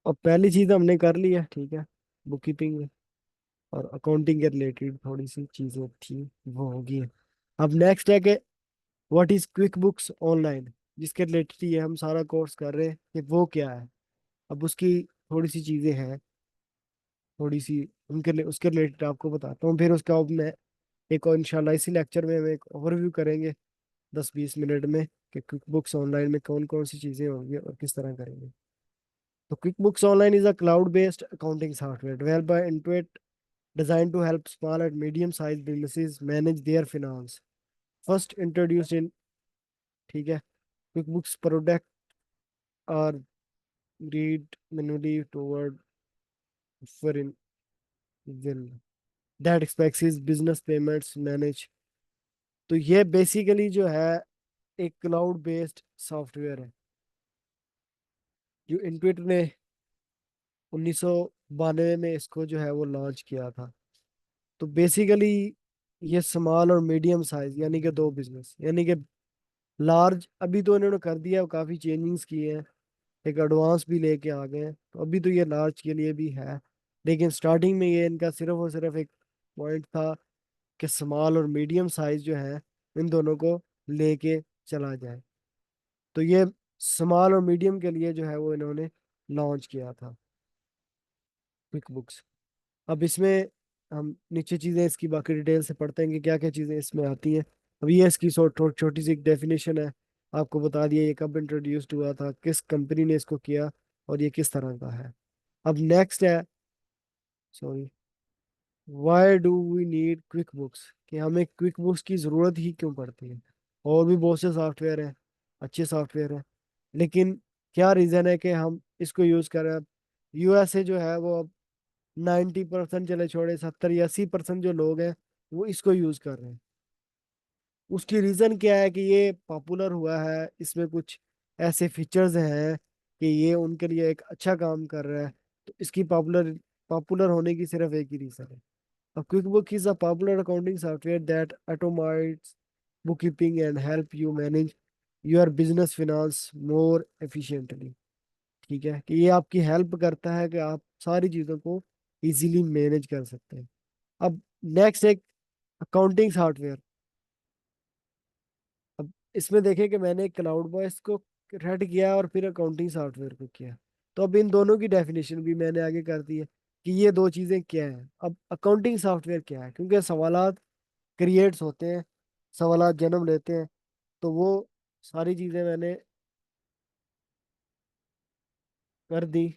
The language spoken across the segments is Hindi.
और पहली चीज हमने कर ली है, ठीक है, बुक कीपिंग में। और अकाउंटिंग के रिलेटेड थोड़ी सी चीजें थी, वो होगी। अब नेक्स्ट है कि what is quick books online, जिसके रिलेटेड ये हम सारा कोर्स कर रहे हैं कि वो क्या है। अब उसकी थोड़ी सी चीजें हैं, थोड़ी सी उसके रिलेटेड आपको बताता हूँ। फिर उसका अब मैं एक और इंशाल्लाह इसी लेक्चर में हम एक ओवरव्यू करेंगे 10-20 मिनट में कि क्विक बुक्स ऑनलाइन में कौन कौन सी चीजें होंगी और किस तरह करेंगे। तो QuickBooks Online is a cloud-based accounting software developed by Intuit, designed to help small and medium-sized businesses manage their finance. First introduced in, ठीक है, QuickBooks product are read manually toward foreign will that expects his business payments manage। तो ये बेसिकली जो है एक क्लाउड बेस्ड सॉफ्टवेयर है जो इंटुइट ने 1992 में इसको जो है वो लॉन्च किया था। तो बेसिकली ये स्मॉल और मीडियम साइज यानी कि दो बिजनेस, यानी कि लार्ज अभी तो इन्होंने कर दिया, काफ़ी चेंजिंग्स किए हैं, एक एडवांस भी लेके आ गए हैं, तो अभी तो ये लार्ज के लिए भी है। लेकिन स्टार्टिंग में ये इनका सिर्फ और सिर्फ एक पॉइंट था कि स्मॉल और मीडियम साइज जो है इन दोनों को लेके चला जाए। तो ये स्मॉल और मीडियम के लिए जो है वो इन्होंने लॉन्च किया था क्विक बुक्स। अब इसमें हम नीचे चीज़ें इसकी बाकी डिटेल से पढ़ते हैं कि क्या क्या चीज़ें इसमें आती हैं। अब ये इसकी छोटी सी एक डेफिनेशन है, आपको बता दिया ये कब इंट्रोड्यूस्ड हुआ था, किस कंपनी ने इसको किया और ये किस तरह का है। अब नेक्स्ट है, sorry, why do we need quick books, कि हमें क्विक बुक्स की ज़रूरत ही क्यों पड़ती है। और भी बहुत से सॉफ्टवेयर हैं, अच्छे सॉफ्टवेयर हैं, लेकिन क्या रीज़न है कि हम इसको यूज़ कर रहे हैं। यूएसए जो है वो 90% चले छोड़े 70 या 80% जो लोग हैं वो इसको यूज कर रहे हैं। उसकी रीजन क्या है कि ये पॉपुलर हुआ है, इसमें कुछ ऐसे फीचर्स हैं कि ये उनके लिए एक अच्छा काम कर रहा है। तो इसकी पॉपुलर पॉपुलर होने की सिर्फ एक ही रीजन है। अब quick book is a popular accounting software that automates book keeping and help you manage your business finance more efficiently. ठीक है, कि ये आपकी हेल्प करता है कि आप सारी चीज़ों को इजीली मैनेज कर सकते हैं। अब नेक्स्ट एक अकाउंटिंग सॉफ्टवेयर। अब इसमें देखें कि मैंने क्लाउड बॉयस को रेड किया और फिर अकाउंटिंग सॉफ्टवेयर को किया। तो अब इन दोनों की डेफिनेशन भी मैंने आगे कर दी है कि ये दो चीज़ें क्या हैं। अब अकाउंटिंग सॉफ्टवेयर क्या है, क्योंकि सवालात क्रिएट्स होते हैं, सवालात जन्म लेते हैं, तो वो सारी चीज़ें मैंने कर दी।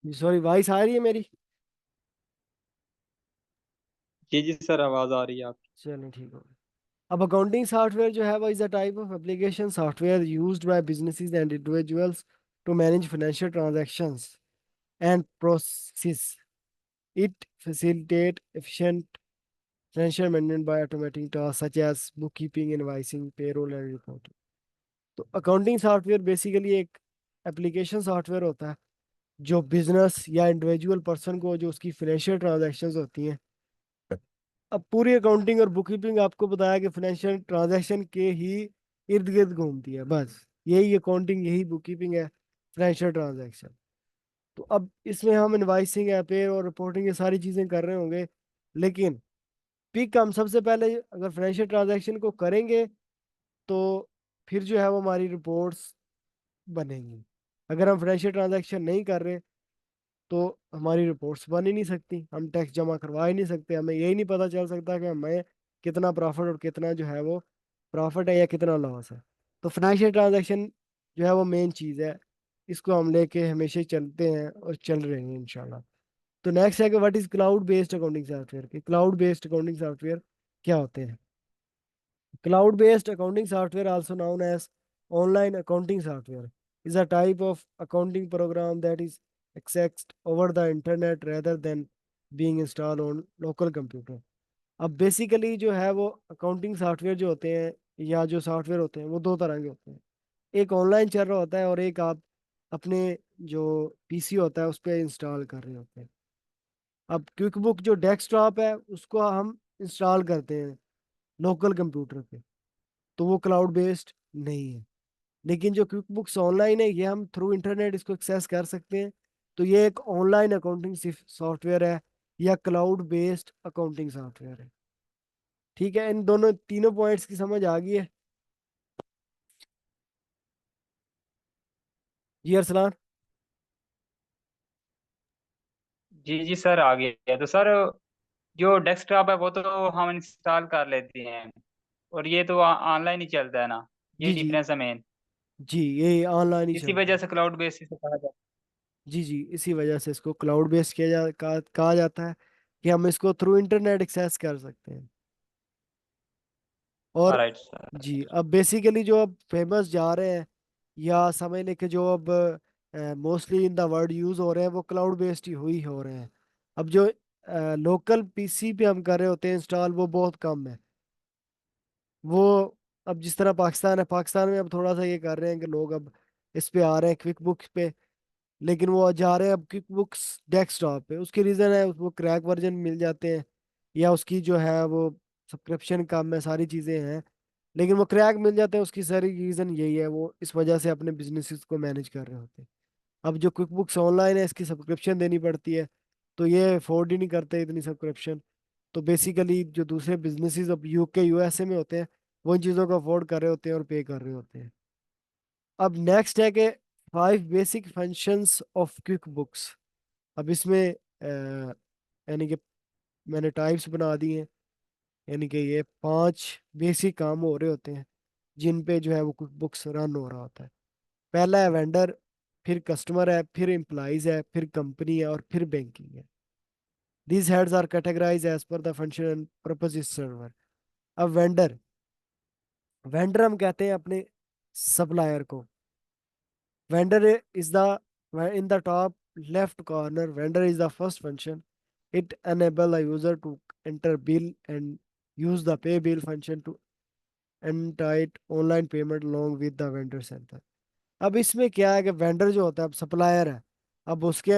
सॉरी, वॉइस आ रही है मेरी? जी जी सर, आवाज आ रही है आपकी। चलो ठीक हो। अब अकाउंटिंग सॉफ्टवेयर जो है वो is a type of application software used by businesses and individuals to manage financial transactions and process it facilitate efficient financial management by automating tasks such as bookkeeping, invoicing, payroll and reporting। तो अकाउंटिंग सॉफ्टवेयर बेसिकली एक एप्लीकेशन सॉफ्टवेयर होता है जो बिजनेस या इंडिविजुअल पर्सन को जो उसकी फाइनेंशियल ट्रांजैक्शंस होती हैं। अब पूरी अकाउंटिंग और बुक कीपिंग आपको बताया कि फाइनेंशियल ट्रांजैक्शन के ही इर्द गिर्द घूमती है, बस यही अकाउंटिंग, यही बुक कीपिंग है, फाइनेंशियल ट्रांजैक्शन। तो अब इसमें हम इनवाइसिंग है, पे और रिपोर्टिंग, ये सारी चीजें कर रहे होंगे। लेकिन पिक हम सबसे पहले अगर फाइनेंशियल ट्रांजैक्शन को करेंगे तो फिर जो है वो हमारी रिपोर्ट्स बनेंगी। अगर हम फाइनेंशियल ट्रांजैक्शन नहीं कर रहे तो हमारी रिपोर्ट्स बन ही नहीं सकती, हम टैक्स जमा करवा ही नहीं सकते, हमें यही नहीं पता चल सकता कि हमें कितना प्रॉफिट और कितना जो है वो प्रॉफिट है या कितना लॉस है। तो फाइनेंशियल ट्रांजैक्शन जो है वो मेन चीज़ है, इसको हम लेके हमेशा ही चलते हैं और चल रहे हैं इंशाल्लाह। तो नेक्स्ट है कि what is cloud based accounting software, कि क्लाउड बेस्ड अकाउंटिंग सॉफ्टवेयर क्या होते हैं। Cloud based accounting software, also known as online accounting software, is a type of accounting program that is accessed over the internet rather than being installed on local computer। अब बेसिकली जो है वो अकाउंटिंग सॉफ्टवेयर जो होते हैं या जो सॉफ्टवेयर होते हैं वो दो तरह के होते हैं। एक ऑनलाइन चल रहा होता है और एक आप अपने जो पीसी होता है उस पर इंस्टॉल कर रहे होते हैं। अब क्विक बुक जो डेस्कटॉप है उसको हम इंस्टॉल करते हैं लोकल कंप्यूटर पे, तो वो क्लाउड बेस्ड नहीं है। लेकिन जो क्विक बुक्स ऑनलाइन है ये हम थ्रू इंटरनेट इसको एक्सेस कर सकते हैं। तो ये एक ऑनलाइन अकाउंटिंग सॉफ्टवेयर है या क्लाउड बेस्ड अकाउंटिंग सॉफ्टवेयर है। ठीक है, इन दोनों तीनों पॉइंट्स की समझ आ गई है? जी अरसलान। जी जी सर, आ गया। तो सर, जो डेस्कटॉप है वो तो हम इंस्टॉल कर लेते हैं, और ये तो ऑनलाइन ही चलता है ना। ये जी जी। डिफरेंस है मेन। जी ये ऑनलाइन ही इसी चलता वजह है। से क्लाउड बेस से कहा जाता जी जी, इसी वजह से इसको क्लाउड बेस्ड कहा जाता है कि हम इसको थ्रू इंटरनेट एक्सेस कर सकते हैं। है। और राइट सर। जी अब बेसिकली जो अब फेमस जा रहे हैं या समझ लें कि जो अब mostly in the world use हो रहे हैं वो क्लाउड बेस्ड ही हुई हो रहे हैं। अब जो लोकल पीसी पे हम कर रहे होते हैं इंस्टॉल वो बहुत कम है। वो अब जिस तरह पाकिस्तान है, पाकिस्तान में अब थोड़ा सा ये कर रहे हैं कि लोग अब इस पे आ रहे हैं क्विक बुक्स पे। लेकिन वो जा रहे हैं अब क्विक बुक्स डेस्कटॉप पे। उसकी रीज़न है वो क्रैक वर्जन मिल जाते हैं या उसकी जो है वो सब्सक्रिप्शन कम है, सारी चीज़ें हैं। लेकिन वो क्रैक मिल जाते हैं, उसकी सारी रीज़न यही है, वो इस वजह से अपने बिजनेसेस को मैनेज कर रहे होते हैं। अब जो क्विक बुक्स ऑनलाइन है इसकी सब्सक्रिप्शन देनी पड़ती है, तो ये अफोर्ड ही नहीं करते इतनी सब्सक्रिप्शन। तो बेसिकली जो दूसरे बिजनेसेस अब यूके यूएसए में होते हैं वो इन चीज़ों को अफोर्ड कर रहे होते हैं और पे कर रहे होते हैं। अब नेक्स्ट है कि 5 basic functions of quick books. अब इसमें यानी कि मैंने टाइप्स बना दी हैं। यानी कि ये 5 बेसिक काम हो रहे होते हैं जिन पे जो है वो क्विक बुक्स रन हो रहा होता है। पहला है वेंडर, फिर कस्टमर है, फिर एम्प्लॉइज है, फिर कंपनी है और फिर बैंकिंग है। These heads are categorize as per the function and purpose is server. अब वेंडर, वेंडर हम कहते हैं अपने सप्लायर को। vendor is the in the top left corner, vendor is the first function. It enable a user to enter bill and use the pay bill function to enter it online payment along with the vendor center। अब इसमें क्या है कि वेंडर जो होता है अब सप्लायर है। अब उसके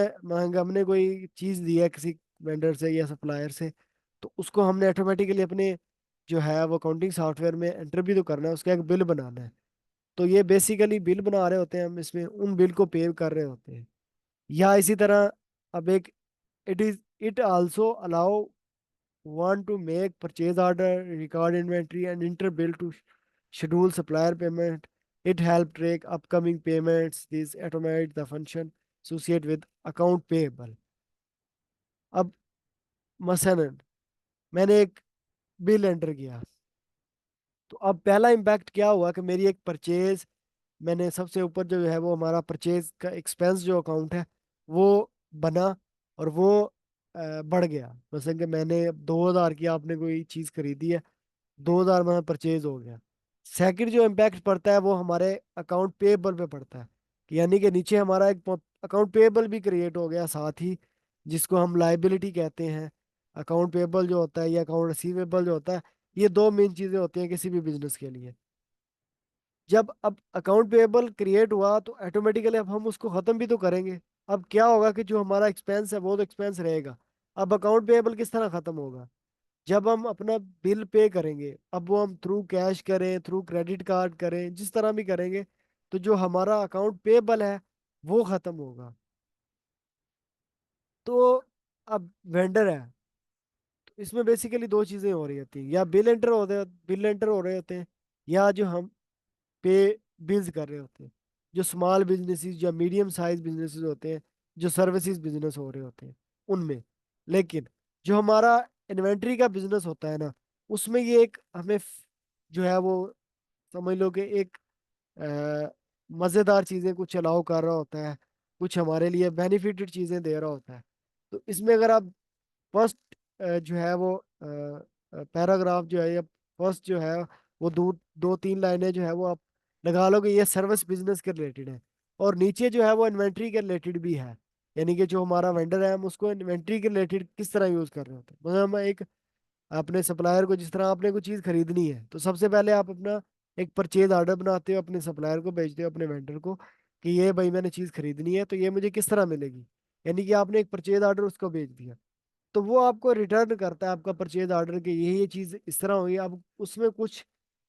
हमने कोई चीज दी है किसी वेंडर से या सप्लायर से, तो उसको हमने ऑटोमेटिकली अपने जो है वो अकाउंटिंग सॉफ्टवेयर में एंटर भी तो करना है, उसका एक बिल बनाना है। तो ये बेसिकली बिल बना रहे होते हैं हम, इसमें उन बिल को पे कर रहे होते हैं। या इसी तरह अब एक it also allow want to make purchase order, record inventory and enter bill to schedule supplier payment। It help track upcoming payments। This automate the function associated with account payable। अब मसलन मैंने एक बिल एंटर किया, तो अब पहला इम्पैक्ट क्या हुआ कि मेरी एक परचेज, मैंने सबसे ऊपर जो है वो हमारा परचेज का एक्सपेंस जो अकाउंट है वो बना और वो बढ़ गया। मतलब कि मैंने 2,000 की आपने कोई चीज़ खरीदी है, 2,000 में परचेज हो गया। सेकंड जो इम्पैक्ट पड़ता है वो हमारे अकाउंट पेएबल पे पड़ता है, कि यानी कि नीचे हमारा एक अकाउंट पेएबल भी क्रिएट हो गया साथ ही, जिसको हम लाइबिलिटी कहते हैं। अकाउंट पेएबल जो होता है या अकाउंट रिसीवेबल जो होता है, ये दो मेन चीज़ें होती हैं किसी भी बिजनेस के लिए। जब अब अकाउंट पेएबल क्रिएट हुआ तो ऑटोमेटिकली अब हम उसको खत्म भी तो करेंगे। अब क्या होगा कि जो हमारा एक्सपेंस है वो तो एक्सपेंस रहेगा। अब अकाउंट पेएबल किस तरह खत्म होगा? जब हम अपना बिल पे करेंगे, अब वो हम थ्रू कैश करें, थ्रू क्रेडिट कार्ड करें, जिस तरह भी करेंगे, तो जो हमारा अकाउंट पेएबल है वो खत्म होगा। तो अब वेंडर है, तो इसमें बेसिकली दो चीजें हो रही होती हैं, या बिल एंटर हो रहे होते हैं, या जो हम पे बिल्स कर रहे होते हैं। जो स्मॉल बिजनेसेस या मीडियम साइज बिजनेसेस होते हैं, जो सर्विसेज बिजनेस हो रहे होते हैं उनमें। लेकिन जो हमारा इन्वेंट्री का बिजनेस होता है ना, उसमें ये एक हमें जो है वो समझ लो कि एक मज़ेदार चीज़ें कुछ अलाउ कर रहा होता है, कुछ हमारे लिए बेनिफिटेड चीज़ें दे रहा होता है। तो इसमें अगर आप फर्स्ट जो है वो पैराग्राफ जो है या फर्स्ट जो है वो दो 2-3 लाइनें जो है वो आप लगा लो कि ये सर्विस बिजनेस के रिलेटेड है, और नीचे जो है वो इन्वेंट्री के रिलेटेड भी है। यानी कि जो हमारा वेंडर है हम उसको इन्वेंट्री के रिलेटेड किस तरह यूज कर रहे होते हैं। मतलब हम एक अपने सप्लायर को, जिस तरह आपने कोई चीज़ खरीदनी है तो सबसे पहले आप अपना एक परचेज ऑर्डर बनाते हो, अपने सप्लायर को भेजते हो, अपने वेंडर को, कि ये भाई मैंने चीज़ खरीदनी है तो ये मुझे किस तरह मिलेगी। यानी कि आपने एक परचेज ऑर्डर उसको भेज दिया, तो वो आपको रिटर्न करता है आपका परचेज ऑर्डर कि ये चीज़ इस तरह हुई। अब उसमें कुछ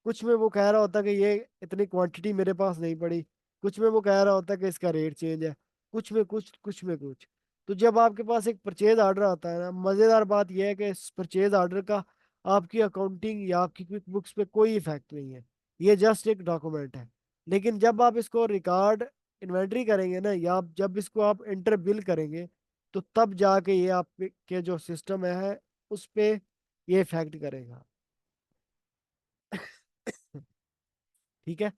कुछ में वो कह रहा होता है कि ये इतनी क्वांटिटी मेरे पास नहीं पड़ी, कुछ में वो कह रहा होता है कि इसका रेट चेंज है, कुछ में कुछ, कुछ में कुछ। तो जब आपके पास एक परचेज ऑर्डर आता है ना, मज़ेदार बात यह है कि इस परचेज ऑर्डर का आपकी अकाउंटिंग या आपकी क्विक बुक्स पे कोई इफेक्ट नहीं है, ये जस्ट एक डॉक्यूमेंट है। लेकिन जब आप इसको रिकॉर्ड इन्वेंट्री करेंगे ना, या जब इसको आप इंटर बिल करेंगे, तो तब जाके ये आपके जो सिस्टम है उस पे ये इफेक्ट करेगा। ठीक है।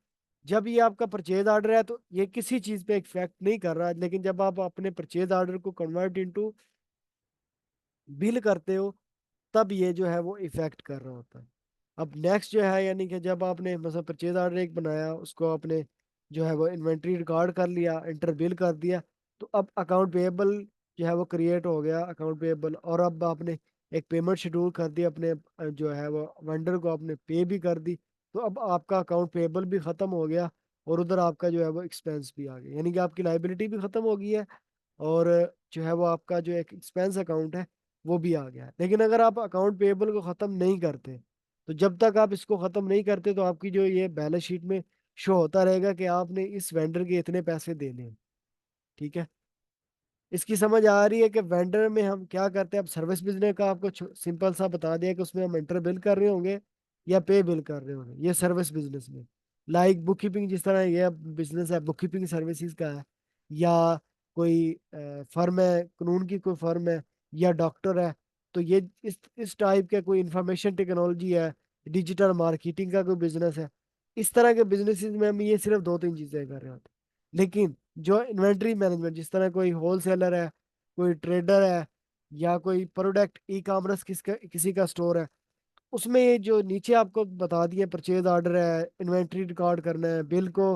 जब ये आपका परचेज ऑर्डर है तो ये किसी चीज पे इफेक्ट नहीं कर रहा, लेकिन जब आप अपने परचेज ऑर्डर को कन्वर्ट इनटू बिल करते हो, तब ये जो है वो इफेक्ट कर रहा होता है। अब नेक्स्ट जो है, यानी कि जब आपने मतलब परचेज ऑर्डर एक बनाया, उसको आपने जो है वो इन्वेंट्री रिकॉर्ड कर लिया, इंटर बिल कर दिया, तो अब अकाउंट पेएबल जो है वो क्रिएट हो गया, अकाउंट पेएबल। और अब आपने एक पेमेंट शेड्यूल कर दी अपने जो है वो वेंडर को आपने पे भी कर दी, तो अब आपका अकाउंट पेएबल भी खत्म हो गया, और उधर आपका जो है वो एक्सपेंस भी आ गया, यानी कि आपकी लाइबिलिटी भी खत्म हो गई है, और जो है वो आपका जो एक एक्सपेंस अकाउंट है वो भी आ गया है। लेकिन अगर आप अकाउंट पेएबल को ख़त्म नहीं करते, तो जब तक आप इसको ख़त्म नहीं करते तो आपकी जो ये बैलेंस शीट में शो होता रहेगा कि आपने इस वेंडर के इतने पैसे देने हैं। ठीक है। इसकी समझ आ रही है कि वेंडर में हम क्या करते हैं। अब सर्विस बिजनेस का आपको सिंपल सा बता दिया कि उसमें हम इंटर बिल कर रहे होंगे या पे बिल कर रहे होंगे, ये सर्विस बिजनेस में। लाइक बुक कीपिंग, जिस तरह ये बिजनेस है बुक कीपिंग सर्विसेज का है, या कोई फर्म है, कानून की कोई फर्म है, या डॉक्टर है, तो ये इस टाइप के कोई इंफॉर्मेशन टेक्नोलॉजी है, डिजिटल मार्केटिंग का कोई बिजनेस है, इस तरह के बिजनेसेस में हम ये सिर्फ दो तीन चीजें कर रहे होते हैं। लेकिन जो इन्वेंट्री मैनेजमेंट, जिस तरह कोई होलसेलर है, कोई ट्रेडर है, या कोई प्रोडक्ट ई कॉमर्स किसका किसी का स्टोर है, उसमें ये जो नीचे आपको बता दिए परचेज ऑर्डर है, इन्वेंट्री रिकॉर्ड करना है, बिल को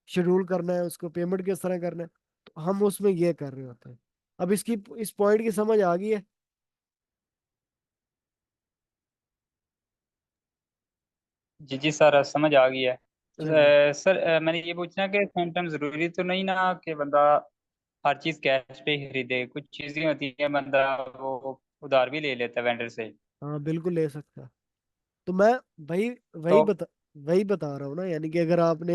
शेड्यूल करना है, उसको पेमेंट किस तरह करना है, तो हम उसमें ये कर रहे होते हैं। अब इसकी इस पॉइंट की समझ आ गई है। जी जी सर, समझ आ गई है। चलिए। सर, मैंने ये पूछना कि समटाइम जरूरी तो नहीं ना कि बंदा हर चीज कैश पे ही खरीदे, कुछ चीजें होती है बंदा वो उधार भी ले लेता है वेंडर से। हाँ बिल्कुल ले सकता है। तो मैं वही तो वही बता रहा हूँ ना, यानी कि अगर आपने,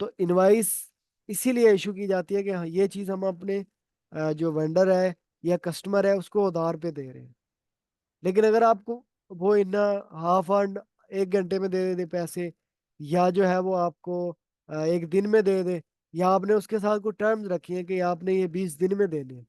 तो इनवाइस इसीलिए इशू की जाती है कि हाँ ये चीज़ हम अपने जो वेंडर है या कस्टमर है उसको उधार पे दे रहे हैं। लेकिन अगर आपको वो इतना हाफ एंड एक घंटे में दे दे पैसे, या जो है वो आपको एक दिन में दे दे, या आपने उसके साथ कोई टर्म्स रखी है कि आपने ये 20 दिन में देने हैं,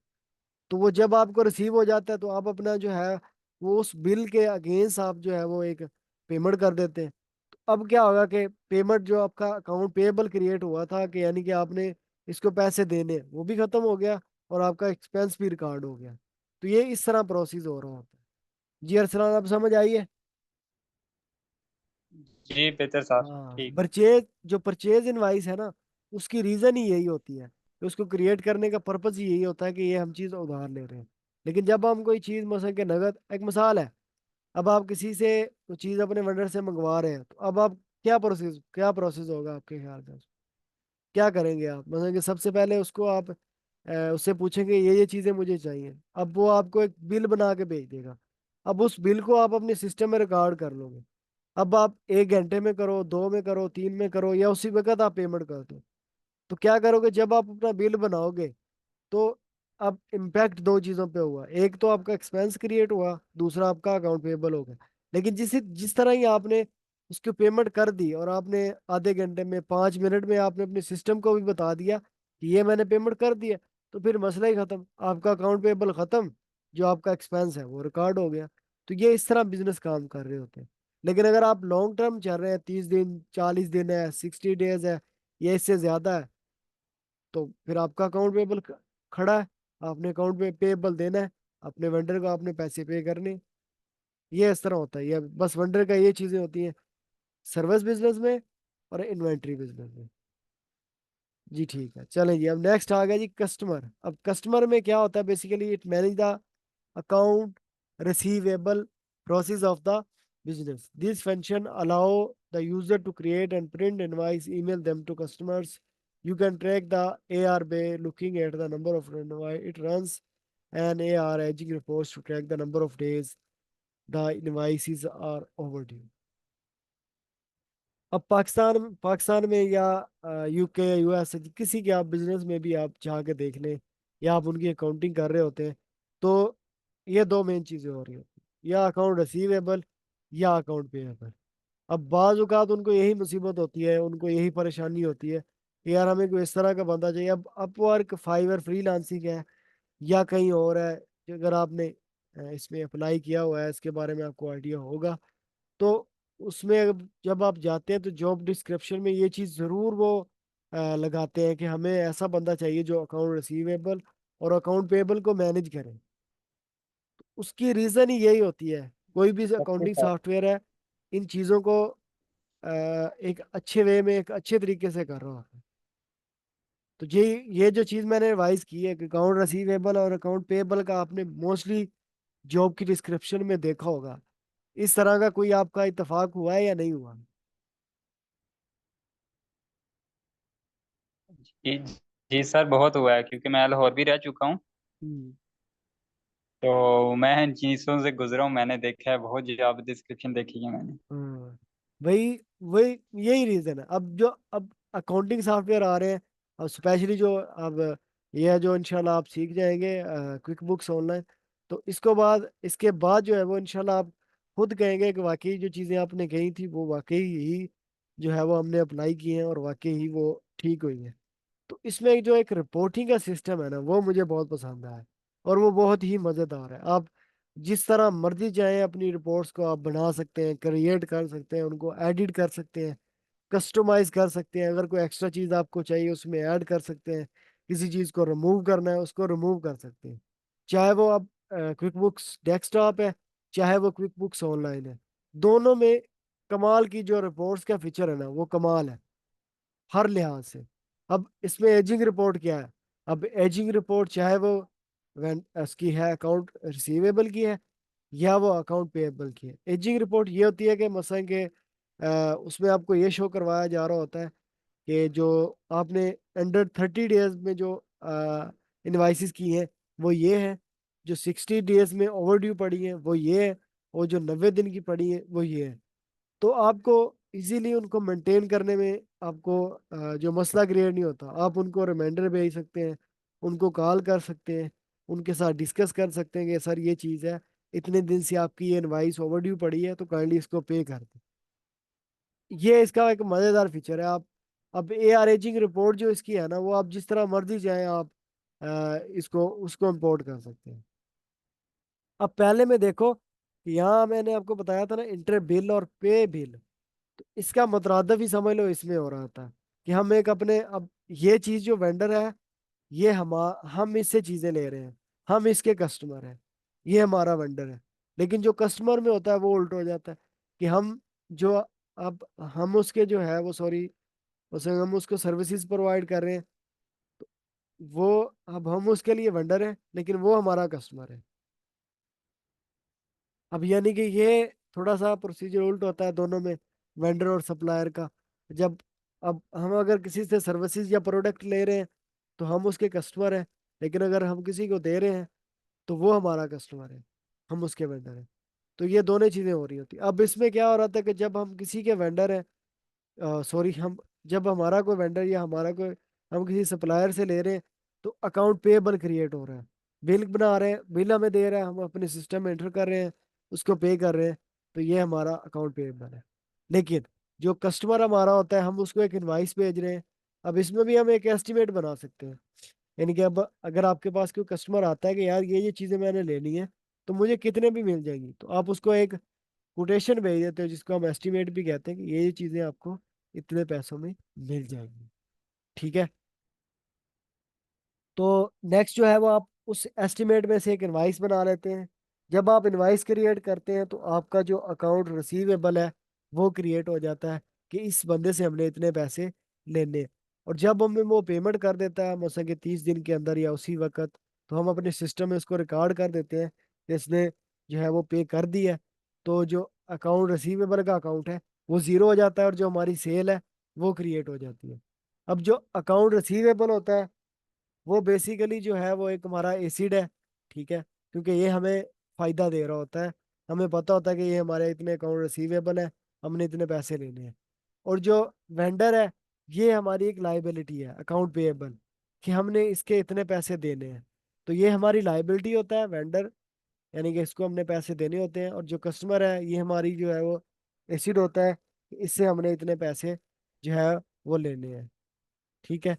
तो वो जब आपको रिसीव हो जाता है तो आप अपना जो है वो उस बिल के अगेंस्ट आप जो है वो एक पेमेंट कर देते हैं। तो अब क्या होगा कि पेमेंट जो आपका अकाउंट पेएबल क्रिएट हुआ था, कि यानी कि आपने इसको पैसे देने हैं, वो भी खत्म हो गया, और आपका एक्सपेंस भी रिकॉर्ड हो गया। तो ये इस तरह प्रोसेस हो रहा होता है। जी अरसलान, आप समझ आइए। जी बेहतर सर, हाँ, ठीक। जो परचेज इनवाइस है ना, उसकी रीजन ही यही होती है, कि उसको क्रिएट करने का पर्पज ही यही होता है कि ये हम चीज उधार ले रहे हैं। लेकिन जब हम कोई चीज मसलन के नगद, एक मिसाल है, अब आप किसी से कोई चीज अपने वेंडर से मंगवा रहे हैं, तो अब आप क्या प्रोसेस होगा आपके ख्याल से। क्या करेंगे आप, मतलब कि सबसे पहले उसको आप उससे पूछेंगे ये चीजें मुझे चाहिए, अब वो आपको एक बिल बना के भेज देगा। अब उस बिल को आप अपने सिस्टम में रिकॉर्ड कर लोगे। अब आप एक घंटे में करो, दो में करो, तीन में करो, या उसी वक्त आप पेमेंट कर दो, तो क्या करोगे जब आप अपना बिल बनाओगे, तो अब इम्पैक्ट दो चीजों पे हुआ, एक तो आपका एक्सपेंस क्रिएट हुआ, दूसरा आपका अकाउंट पेएबल हो गया। लेकिन जिस तरह ही आपने उसकी पेमेंट कर दी, और आपने आधे घंटे में 5 मिनट में आपने अपने सिस्टम को भी बता दिया कि ये मैंने पेमेंट कर दिया, तो फिर मसला ही खत्म, आपका अकाउंट पेएबल खत्म, जो आपका एक्सपेंस है वो रिकॉर्ड हो गया। तो ये इस तरह बिजनेस काम कर रहे होते हैं। लेकिन अगर आप लॉन्ग टर्म चल रहे हैं, 30 दिन, 40 दिन है, 60 डेज है, या इससे ज्यादा है, तो फिर आपका अकाउंट पेबल खड़ा है, आपने अकाउंट पे पेबल देना है, अपने वेंडर को आपने पैसे पे करने हैं। ये इस तरह होता है, ये बस वेंडर का ये चीजें होती हैं सर्विस बिजनेस में और इन्वेंट्री बिजनेस में। जी ठीक है, चलें जी। अब नेक्स्ट आ गया जी कस्टमर। अब कस्टमर में क्या होता है, basically it manage the account receivable process of the business. This function allow the user to create and print invoice, email them to customers. You can track the AR by looking at the number of invoice it runs, and AR aging reports to track the number of days the invoices are overdue. अब पाकिस्तान में या यूके यूएस किसी के आप बिजनेस में भी आप जाके देख लें, या आप उनकी अकाउंटिंग कर रहे होते हैं, तो ये दो मेन चीज़ें हो रही होती हैं, या अकाउंट रिसीवेबल या अकाउंट पेएबल। अब बाज़ औक़ात उनको यही मुसीबत होती है, उनको यही परेशानी होती है कि यार हमें कोई इस तरह का बंदा चाहिए। अब अपवर्क, फाइवर, फ्रीलांसिंग है या कहीं और है, अगर आपने इसमें अप्लाई किया हुआ है, इसके बारे में आपको आइडिया होगा। तो उसमें जब आप जाते हैं तो जॉब डिस्क्रिप्शन में ये चीज़ ज़रूर वो लगाते हैं कि हमें ऐसा बंदा चाहिए जो अकाउंट रिसीवेबल और अकाउंट पेएबल को मैनेज करे। उसकी रीज़न ही यही होती है, कोई भी ओके अकाउंटिंग सर। सॉफ्टवेयर है इन चीज़ों को एक अच्छे वे में, एक अच्छे तरीके से कर रहा होता है। तो ये जो चीज़ मैंने रिवाइज की है कि अकाउंट रिसीवेबल और अकाउंट पेएबल का आपने मोस्टली जॉब की डिस्क्रिप्शन में देखा होगा। इस तरह का कोई आपका इत्तेफाक हुआ है या नहीं हुआ? जी जी सर, बहुत हुआ है, क्योंकि मैं लाहौर भी रह चुका हूँ। हम्म। तो मैं इन चीज़ों से गुजरा हूँ, मैंने देखा है, बहुत जॉब डिस्क्रिप्शन देखी है मैंने। हाँ, वही वही यही रीजन है। अब अकाउंटिंग सॉफ्टवेयर आ रहे हैं, अब स्पेशली जो अब ये है जो इंशाल्लाह आप सीख जाएंगे क्विक बुक्स ऑनलाइन। तो इसके बाद जो है वो इंशाल्लाह आप खुद कहेंगे कि वाकई जो चीज़ें आपने कही थी वो वाकई ही जो है वो हमने अप्लाई की हैं और वाकई ही वो ठीक हुई हैं। तो इसमें जो एक रिपोर्टिंग का सिस्टम है ना, वो मुझे बहुत पसंद आया, और वो बहुत ही मज़ेदार है। आप जिस तरह मर्जी चाहें अपनी रिपोर्ट्स को आप बना सकते हैं, क्रिएट कर सकते हैं, उनको एडिट कर सकते हैं, कस्टमाइज कर सकते हैं। अगर कोई एक्स्ट्रा चीज़ आपको चाहिए उसमें ऐड कर सकते हैं, किसी चीज़ को रिमूव करना है उसको रिमूव कर सकते हैं। चाहे वो अब क्विक बुक्स डेस्कटॉप है, चाहे वो क्विक बुक्स ऑनलाइन है, दोनों में कमाल की जो रिपोर्ट्स का फीचर है ना, वो कमाल है हर लिहाज से। अब इसमें एजिंग रिपोर्ट क्या है? अब एजिंग रिपोर्ट चाहे वो उसकी है अकाउंट रिसीवेबल की है या वो अकाउंट पेएबल की है। एजिंग रिपोर्ट ये होती है कि मसलन के उसमें आपको ये शो करवाया जा रहा होता है कि जो आपने अंडर 30 डेज में जो इनवाइसेस की हैं वो ये है, जो 60 डेज में ओवरड्यू पड़ी है वो ये है, और जो 90 दिन की पड़ी है वो ये है। तो आपको इजीली उनको मेंटेन करने में आपको जो मसला क्रिएट नहीं होता। आप उनको रिमाइंडर भेज सकते हैं, उनको कॉल कर सकते हैं, उनके साथ डिस्कस कर सकते हैं कि सर ये चीज़ है, इतने दिन से आपकी ये इनवाइस ओवरड्यू पड़ी है तो काइंडली इसको पे कर दें। ये इसका एक मज़ेदार फीचर है। आप अब ए आर एजिंग रिपोर्ट जो इसकी है ना, वो आप जिस तरह मर्जी चाहें आप इसको उसको इम्पोर्ट कर सकते हैं। अब पहले में देखो कि यहाँ मैंने आपको बताया था ना, इंटर बिल और पे बिल, तो इसका मुतरादफ ही समझ लो इसमें हो रहा था कि हम एक अपने, अब ये चीज जो वेंडर है ये हम इससे चीजें ले रहे हैं, हम इसके कस्टमर हैं, ये हमारा वेंडर है। लेकिन जो कस्टमर में होता है वो उल्टा हो जाता है कि हम जो अब हम उसके जो है वो सॉरी उसे हम उसको सर्विसेज प्रोवाइड कर रहे हैं, वो अब हम उसके लिए वेंडर हैं लेकिन वो हमारा कस्टमर है। अब यानी कि ये थोड़ा सा प्रोसीजर उल्ट होता है दोनों में, वेंडर और सप्लायर का। जब अब हम अगर किसी से सर्विसेज या प्रोडक्ट ले रहे हैं तो हम उसके कस्टमर हैं, लेकिन अगर हम किसी को दे रहे हैं तो वो हमारा कस्टमर है, हम उसके वेंडर हैं। तो ये दोनों चीज़ें हो रही होती। अब इसमें क्या हो रहा था कि जब हम किसी के वेंडर हैं, सॉरी हम जब हमारा कोई वेंडर या हमारा कोई, हम किसी सप्लायर से ले रहे हैं, तो अकाउंट पेएबल क्रिएट हो रहा है, बिल बना रहे हैं, बिल हमें दे रहा है, हम अपने सिस्टम में एंटर कर रहे हैं, उसको पे कर रहे हैं, तो ये हमारा अकाउंट पेएबल है। लेकिन जो कस्टमर हमारा होता है हम उसको एक इनवाइस भेज रहे हैं। अब इसमें भी हम एक एस्टिमेट बना सकते हैं, यानी कि अब अगर आपके पास कोई कस्टमर आता है कि यार ये चीज़ें मैंने लेनी है तो मुझे कितने भी मिल जाएंगी, तो आप उसको एक कोटेशन भेज देते हो जिसको हम एस्टिमेट भी कहते हैं कि ये चीज़ें आपको इतने पैसों में मिल जाएंगी। ठीक है। तो नेक्स्ट जो है वो आप उस एस्टिमेट में से एक इनवाइस बना लेते हैं। जब आप इनवाइस क्रिएट करते हैं तो आपका जो अकाउंट रिसीवेबल है वो क्रिएट हो जाता है कि इस बंदे से हमने इतने पैसे लेने हैं। और जब हमें वो पेमेंट कर देता है मसा कि 30 दिन के अंदर या उसी वक्त, तो हम अपने सिस्टम में उसको रिकॉर्ड कर देते हैं कि इसने जो है वो पे कर दिया है। तो जो अकाउंट रिसीवेबल का अकाउंट है वो जीरो हो जाता है, और जो हमारी सेल है वो क्रिएट हो जाती है। अब जो अकाउंट रिसीवेबल होता है वो बेसिकली जो है वो एक हमारा एसिड है, ठीक है, क्योंकि ये हमें फायदा दे रहा होता है। हमें पता होता है कि ये हमारे इतने अकाउंट रिसीवेबल है, हमने इतने पैसे लेने हैं। और जो वेंडर है, ये हमारी एक लाइबिलिटी है, अकाउंट पेएबल, कि हमने इसके इतने पैसे देने हैं। तो ये हमारी लाइबिलिटी होता है वेंडर, यानी कि इसको हमने पैसे देने होते हैं। और जो कस्टमर है ये हमारी जो है वो एसिड होता है, कि इससे हमने इतने पैसे जो है वो लेने हैं। ठीक है।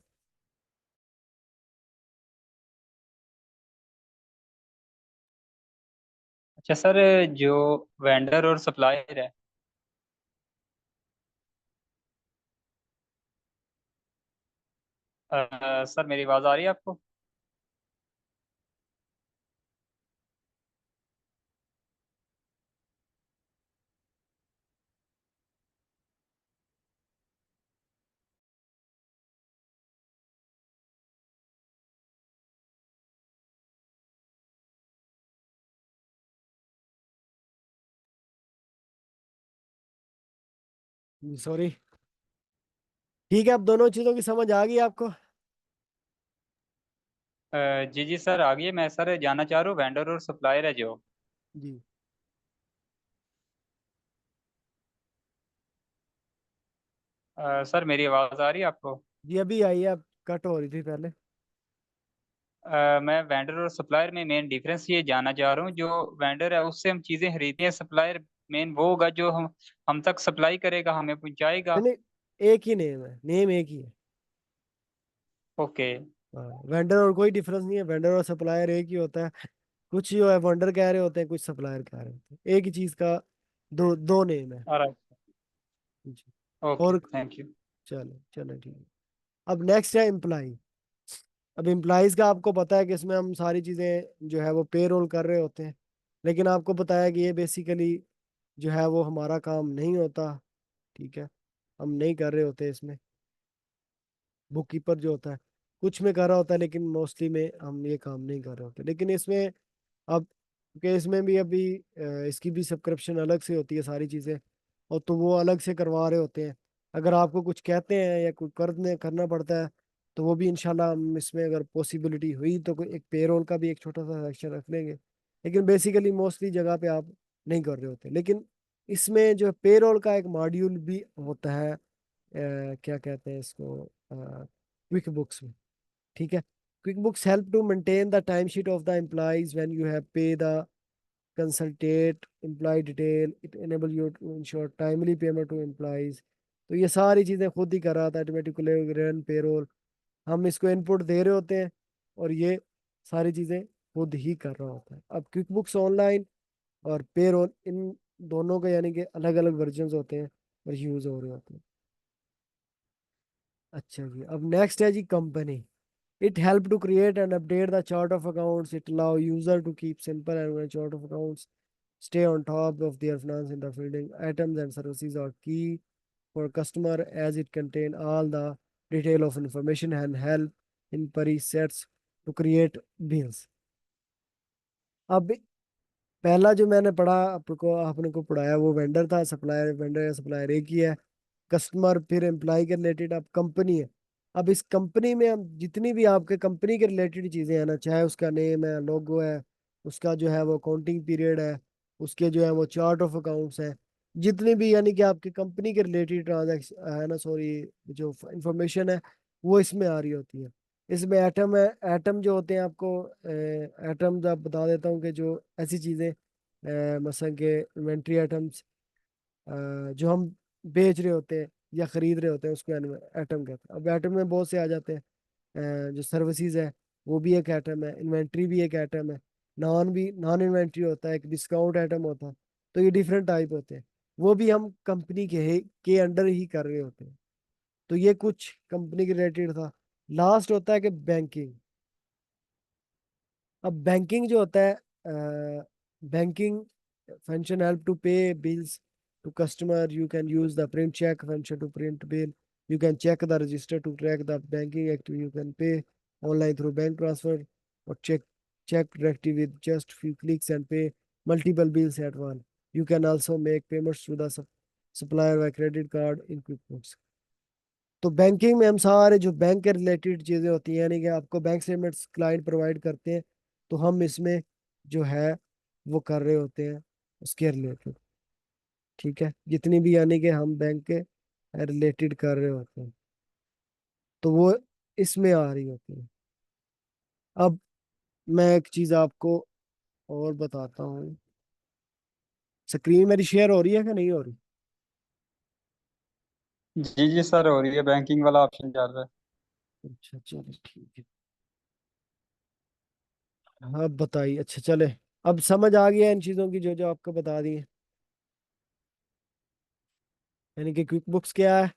अच्छा सर, जो वेंडर और सप्लायर है, सर मेरी आवाज़ आ रही है आपको? सॉरी। ठीक है, अब दोनों चीजों की समझ आ गई आपको। जी जी सर, आगे मैं सर जानना चाह रहा हूँ, वेंडर और सप्लायर है जो, जी। सर मेरी आवाज़ आ रही है आपको? जी अभी आई है, अब कट हो रही थी पहले। मैं वेंडर और सप्लायर में मेन डिफरेंस ये जानना चाह रहा हूँ। जो वेंडर है उससे हम चीज़ें खरीदते हैं, सप्लायर मेन वो होगा जो हम तक सप्लाई करेगा, हमें पहुंचाएगा। नहीं, एक ही नेम है, नेम एक ही है। ओके। हाँ, वेंडर और कोई डिफरेंस नहीं है, वेंडर और सप्लायर एक ही होता है। कुछ जो है वेंडर कह रहे होते हैं, कुछ सप्लायर कह रहे होते हैं, एक ही चीज का दो दो नेम है। ऑलराइट। जी। ओके, और थैंक यू। चलो चलो ठीक है। अब नेक्स्ट है एम्प्लाई। अब एम्प्लॉयज का आपको पता है कि इसमें हम सारी चीजें जो है वो पे रोल कर रहे होते हैं। लेकिन आपको पता है कि ये बेसिकली जो है वो हमारा काम नहीं होता, ठीक है, हम नहीं कर रहे होते इसमें। बुक कीपर जो होता है कुछ में कर रहा होता है, लेकिन मोस्टली में हम ये काम नहीं कर रहे होते। लेकिन इसमें अब के इसमें भी अभी इसकी भी सब्सक्रिप्शन अलग से होती है सारी चीज़ें, और तो वो अलग से करवा रहे होते हैं। अगर आपको कुछ कहते हैं या कुछ करने करना पड़ता है, तो वो भी इंशाल्लाह हम इसमें अगर पॉसिबिलिटी हुई तो कोई एक पेरोल का भी एक छोटा सा सेक्शन रख लेंगे। लेकिन बेसिकली मोस्टली जगह पे आप नहीं कर रहे होते। लेकिन इसमें जो पेरोल का एक मॉड्यूल भी होता है, क्या कहते हैं इसको, क्विक बुक्स में, ठीक है। QuickBooks help to maintain the timesheet of the employees when you have pay the consultate employee detail. It enable you to ensure timely payment to employees. तो ये सारी चीजें खुद ही कर रहा था, ऑटोमेटिकली रन पेरोल, हम इसको इनपुट दे रहे होते हैं, और ये सारी चीजें खुद ही कर रहा होता है। अब क्विक बुक्स ऑनलाइन और पेरोल, इन दोनों के यानी कि अलग अलग वर्जन होते हैं और यूज हो रहे होते हैं। अच्छा जी, अब नेक्स्ट है जी company. It help to create and update the chart of accounts. It allow user to keep simple and run chart of accounts, stay on top of their finance in the fielding. Items and services are key for customer as it contain all the detail of information and help in presets to create bills. अब पहला जो मैंने पढ़ा आपको, आपने को पढ़ाया वो वेंडर था, सप्लायर, वेंडर या सप्लायर एक ही है। कस्टमर फिर एम्प्लॉय के रिलेटेड अब कंपनी है। अब इस कंपनी में हम जितनी भी आपके कंपनी के रिलेटेड चीजें हैं ना, चाहे उसका नेम है, लोगो है, उसका जो है वो अकाउंटिंग पीरियड है, उसके जो है वो चार्ट ऑफ अकाउंट्स है, जितनी भी यानी कि आपकी कंपनी के रिलेटेड ट्रांजैक्शन है ना, सॉरी, जो इंफॉर्मेशन है वो इसमें आ रही होती है। इसमें एटम है, एटम जो होते हैं आपको एटम आप बता देता हूँ कि जो ऐसी चीजें मसलन के इन्वेंट्री आइटम्स जो हम बेच रहे होते हैं या खरीद रहे होते हैं, उसको एटम कहते हैं। अब एटम में बहुत से आ जाते हैं। जो सर्विसेज है वो भी एक एटम है, इन्वेंट्री भी एक एटम है, नॉन इन्वेंट्री होता है, एक डिस्काउंट आइटम होता है। तो ये डिफरेंट टाइप होते हैं, वो भी हम कंपनी के अंडर ही कर रहे होते हैं। तो ये कुछ कंपनी के रिलेटेड था। लास्ट होता है कि बैंकिंग। अब बैंकिंग जो होता है, banking function help to pay bills to customer, you can use the print cheque function to print bill, You can check the register to track the banking activity. You can pay online through bank transfer or check directly with just few clicks and pay multiple bills at once. You can also make payments to the supplier by credit card in QuickBooks. तो बैंकिंग में हम सारे जो बैंक के रिलेटेड चीजें होती हैं, यानी कि आपको बैंक स्टेटमेंट्स क्लाइंट प्रोवाइड करते हैं, तो हम इसमें जो है वो कर रहे होते हैं उसके रिलेटेड। ठीक है, जितनी भी यानी कि हम बैंक के रिलेटेड कर रहे होते हैं, तो वो इसमें आ रही होती है। अब मैं एक चीज आपको और बताता हूँ। स्क्रीन मेरी शेयर हो रही है कि नहीं हो रही? जी जी सर, हो रही है, बैंकिंग वाला ऑप्शन चल रहा है। अच्छा चलो ठीक है। हाँ बताइए, अच्छा चले। अब समझ आ गया इन चीजों की जो जो आपको बता दी है, यानी कि क्विक बुक्स क्या है,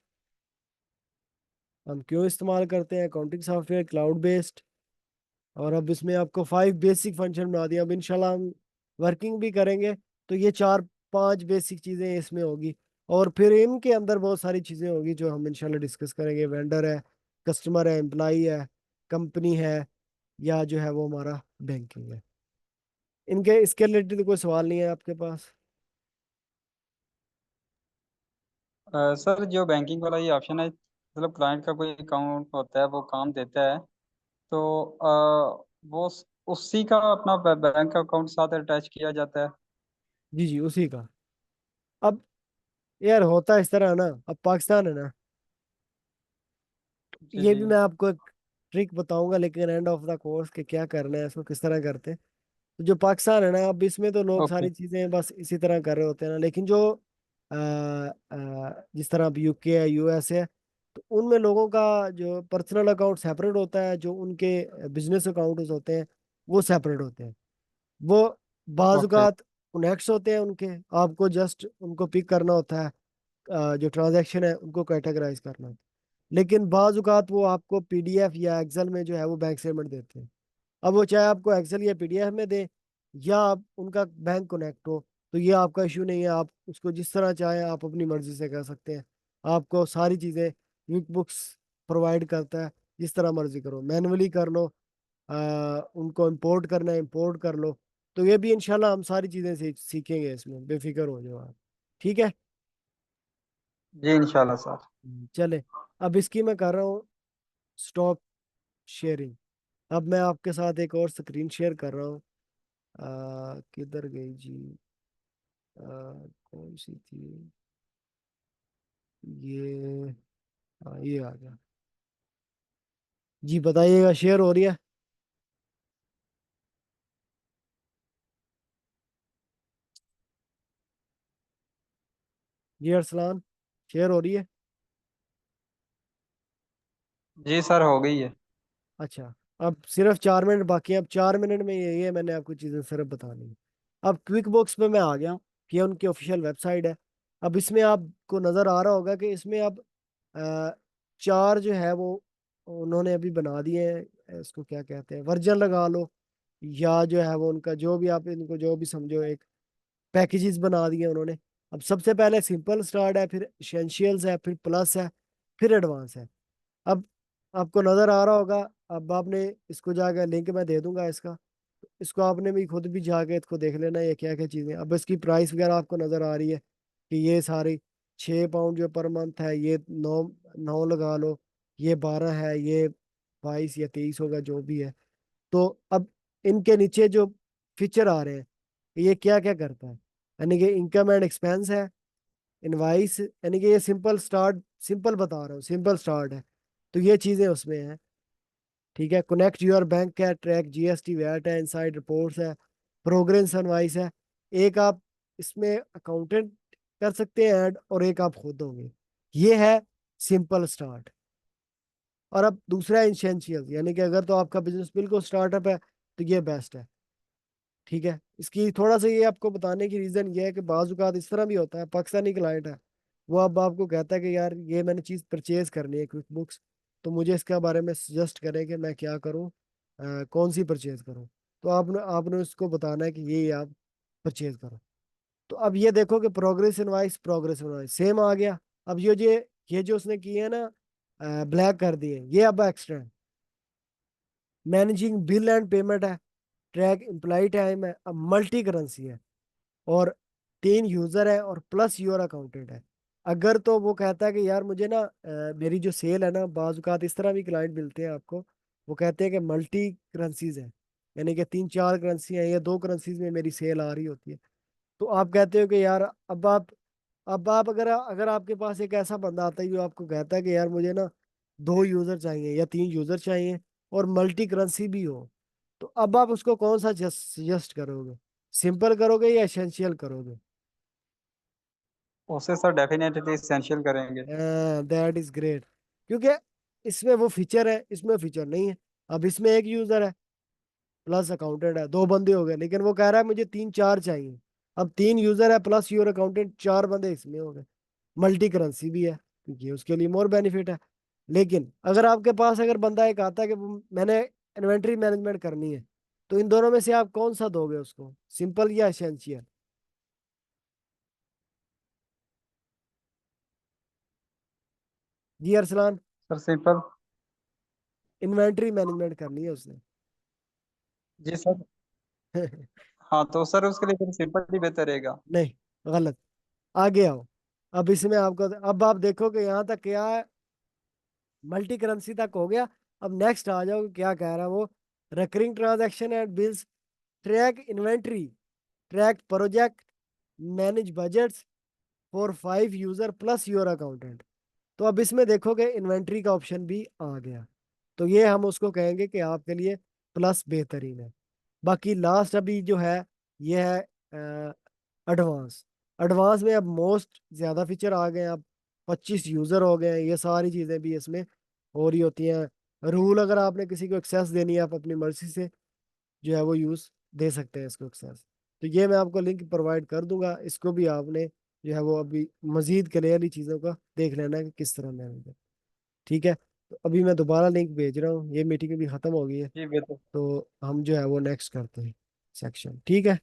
हम क्यों इस्तेमाल करते हैं, अकाउंटिंग सॉफ्टवेयर क्लाउड बेस्ड। और अब इसमें आपको 5 बेसिक फंक्शन बना दिया। अब इंशाल्लाह हम वर्किंग भी करेंगे तो ये 4-5 बेसिक चीज़ें इसमें होगी। और फिर इनके अंदर बहुत सारी चीज़ें होगी जो हम इंशाल्लाह डिस्कस करेंगे। वेंडर है, कस्टमर है, एम्प्लाई है, कंपनी है, या जो है वो हमारा बैंकिंग है। इनके इसके रिलेटेड कोई सवाल नहीं है आपके पास? सर, जो बैंकिंग वाला ये ऑप्शन है, मतलब क्लाइंट का कोई अकाउंट होता है, वो काम देता है, तो वो उसी का अपना बैंक अकाउंट साथ अटैच किया जाता है। जी जी उसी का। अब यार होता है इस तरह ना, अब पाकिस्तान है ना, जी ये जी। भी मैं आपको एक ट्रिक बताऊंगा, लेकिन एंड ऑफ द कोर्स के क्या करना है, इसको किस तरह करते हैं। तो जो पाकिस्तान है ना, अब इसमें तो लोग ओके। सारी चीजें बस इसी तरह कर रहे होते हैं ना, लेकिन जो जिस तरह अब यूके है, यूएस है, तो उनमें लोगों का जो पर्सनल अकाउंट सेपरेट होता है, जो उनके बिजनेस अकाउंट होते हैं वो सेपरेट होते हैं। वो ओके। बाजुकात कनेक्ट्स होते हैं उनके, आपको जस्ट उनको पिक करना होता है, जो ट्रांजैक्शन है उनको कैटेगराइज करना होता है। लेकिन बाजुकात वो आपको पीडीएफ या एक्सेल में जो है वो बैंक स्टेटमेंट देते हैं। अब वो चाहे आपको एक्सेल या पीडीएफ में दे, या आप उनका बैंक कनेक्ट हो, तो ये आपका इशू नहीं है। आप उसको जिस तरह चाहें आप अपनी मर्जी से कर सकते हैं। आपको सारी चीज़ें क्विक बुक्स प्रोवाइड करता है, जिस तरह मर्जी करो, मैनुअली कर लो, उनको इंपोर्ट करना है इंपोर्ट कर लो। तो ये भी इंशाल्लाह हम सारी चीज़ें सीखेंगे इसमें, बेफिक्र हो जाओ आप। ठीक है। जी इंशाल्लाह सर। चले, अब इसकी मैं कर रहा हूँ स्टॉप शेयरिंग। अब मैं आपके साथ एक और स्क्रीन शेयर कर रहा हूँ। किधर गई जी? कौन सी थी ये? ये आ गया। जी बताइएगा, शेयर हो रही है? जी अरसलान, शेयर हो रही है? जी सर, हो गई है। अच्छा, अब सिर्फ 4 मिनट बाकी है। अब 4 मिनट में यही है, मैंने आपको चीज़ें सिर्फ बतानी है। अब क्विक बॉक्स पे मैं आ गया हूँ, कि ये उनकी ऑफिशियल वेबसाइट है। अब इसमें आपको नज़र आ रहा होगा कि इसमें अब अ, 4 जो है वो उन्होंने अभी बना दिए हैं। इसको क्या कहते हैं, वर्जन लगा लो, या जो है वो उनका जो भी आप इनको जो भी समझो, एक पैकेजेस बना दिए उन्होंने। अब सबसे पहले सिंपल स्टार्ट है, फिर एसेंशियल्स है, फिर प्लस है, फिर एडवांस है। अब आपको नजर आ रहा होगा। अब आपने इसको जाकर, लिंक मैं दे दूंगा इसका, इसको आपने भी खुद भी जाके इसको देख लेना ये क्या क्या चीज़ें। अब इसकी प्राइस वगैरह आपको नजर आ रही है कि ये सारी 6 पाउंड जो पर मंथ है, ये 9 9 लगा लो, ये 12 है, ये 22 या 23 होगा जो भी है। तो अब इनके नीचे जो फीचर आ रहे हैं, ये क्या क्या करता है, यानी कि इनकम एंड एक्सपेंस है, इनवाइस, यानी कि ये सिंपल स्टार्ट, सिंपल बता रहा हूँ, सिंपल स्टार्ट है, तो ये चीजें उसमें हैं। ठीक है, कनेक्ट यूर बैंक है, ट्रैक जीएसटी वैट है, इनसाइड रिपोर्ट्स है, प्रोग्रेस इनवाइस है। एक आप इसमें अकाउंटेंट कर सकते हैं ऐड, और एक आप खुद होंगे। ये है सिंपल स्टार्ट। और अब दूसरा इंसेंशियल, यानी कि अगर तो आपका बिजनेस बिल्कुल स्टार्टअप है तो ये बेस्ट है। ठीक है, इसकी थोड़ा सा ये आपको बताने की रीजन ये है कि बाजुकात इस तरह भी होता है, पाकिस्तानी क्लाइंट है, वो अब आपको कहता है कि यार ये मैंने चीज़ परचेज करनी है क्विक बुक्स, तो मुझे इसके बारे में सजेस्ट करें कि मैं क्या करूं, कौन सी परचेज करूं। तो आपने आपने उसको बताना है कि ये आप परचेज करो। तो अब ये देखो कि प्रोग्रेस इनवाइस सेम आ गया। अब ये जो उसने किए है ना, ब्लैक कर दिए, ये अब एक्स्ट्रा है। मैनेजिंग बिल एंड पेमेंट है, ट्रैक एम्प्लॉय टाइम है, अब मल्टी करेंसी है, और 3 यूजर है और प्लस योर अकाउंटेंट है। अगर तो वो कहता है कि यार मुझे ना मेरी जो सेल है ना, बाज़ औक़ात इस तरह भी क्लाइंट मिलते हैं आपको, वो कहते हैं कि मल्टी करेंसीज है, यानी कि 3 4 करेंसी है या 2 करेंसीज में मेरी सेल आ रही होती है। तो आप कहते हो कि यार अब आप अगर अगर आपके पास एक ऐसा बंदा आता है जो आपको कहता है कि यार मुझे ना 2 यूजर चाहिए या 3 यूजर चाहिए और मल्टी करेंसी भी हो, तो अब आप उसको कौन सा सजेस्ट करोगे? सिंपल करोगे या एसेंशियल करोगे? उसे सर डेफिनेटली इसेंशियल करेंगे। दैट इज ग्रेट, क्योंकि इसमें वो फीचर है, इसमें फीचर नहीं है। अब इसमें एक यूजर है प्लस अकाउंटेंट है, 2 बंदे हो गए, लेकिन वो कह रहा है मुझे 3 4 चाहिए। अब 3 यूजर है प्लस योर अकाउंटेंट, 4 बंदे इसमें हो गए, मल्टी करेंसी भी है, क्योंकि उसके लिए मोर बेनिफिट है। लेकिन अगर आपके पास अगर बंदा एक आता है कि मैंने इन्वेंट्री मैनेजमेंट करनी है, तो इन दोनों में से आप कौन सा दोगे उसको, सिंपल या एसेंशियल? जी Arsalan. Sir simple. Inventory management करनी है उसने। जी सर। हाँ तो सर उसके लिए फिर सिंपल ही बेहतर रहेगा। नहीं, गलत। आगे आओ। अब इसमें आपको, अब आप देखो कि यहाँ तक क्या है, मल्टी करेंसी तक हो गया। अब नेक्स्ट आ जाओ, क्या कह रहा है वो, recurring transaction and bills, track inventory, track project, manage budgets for 5 user plus your accountant. तो अब इसमें देखोगे इन्वेंट्री का ऑप्शन भी आ गया, तो ये हम उसको कहेंगे कि आपके लिए प्लस बेहतरीन है। बाकी लास्ट अभी जो है, ये है एडवांस। एडवांस में अब मोस्ट ज़्यादा फीचर आ गए हैं, अब 25 यूज़र हो गए हैं, ये सारी चीज़ें भी इसमें हो रही होती हैं। रूल अगर आपने किसी को एक्सेस देनी है, आप अपनी मर्जी से जो है वो यूज़ दे सकते हैं इसको एक्सेस। तो ये मैं आपको लिंक प्रोवाइड कर दूंगा, इसको भी आपने जो है वो अभी मजीद क्लियरली चीज़ों का देख लेना है कि किस तरह मैनेज है। ठीक है, तो अभी मैं दोबारा लिंक भेज रहा हूँ, ये मीटिंग भी ख़त्म हो गई है, जी बेहतर। तो हम जो है वो नेक्स्ट करते हैं सेक्शन, ठीक है।